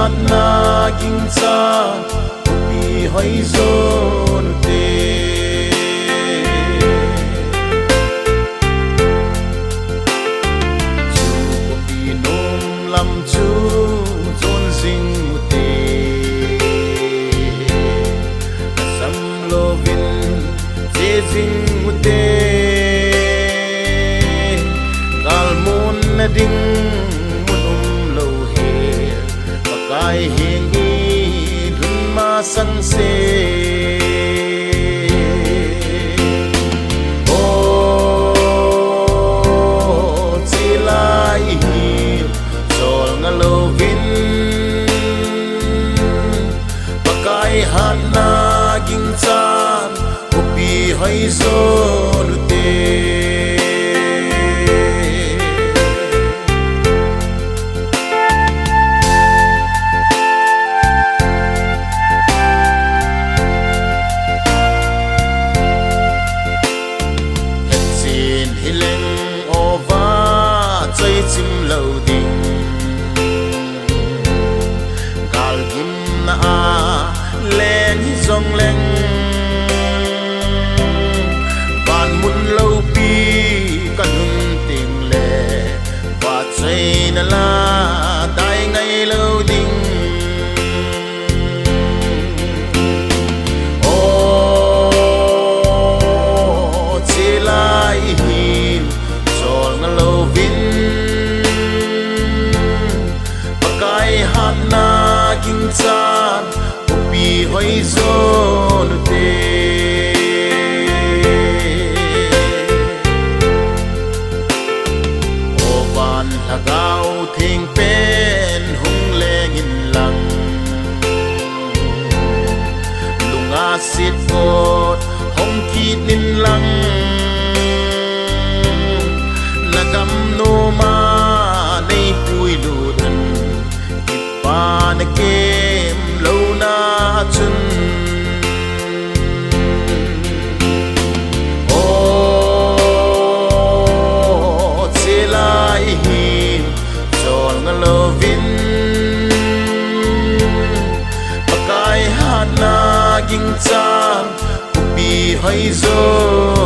hat na ging sa pi hoi zon te chu pi nom lam chu zon sing te sam lovin je sing te gal mon na ding kai hieng hi run ma sang se o chi lai hi sol nga lo vin pakai han na ging chan upi hai zo lu te chim lo ding gal gim na a leng zong leng van mun lo pi kan hun ting le va chei na la dai ngai lo ding o chi lai hin sol na lo vin hat na ging chan upi hoi zon te o van hagao thing pen hung leng in lang lunga sit kot hong ki nin lang nagam no ma nei pui lu na kem lâu na chân o che lai hin chol nga lo vin pakai hat na ging chan upi hai zo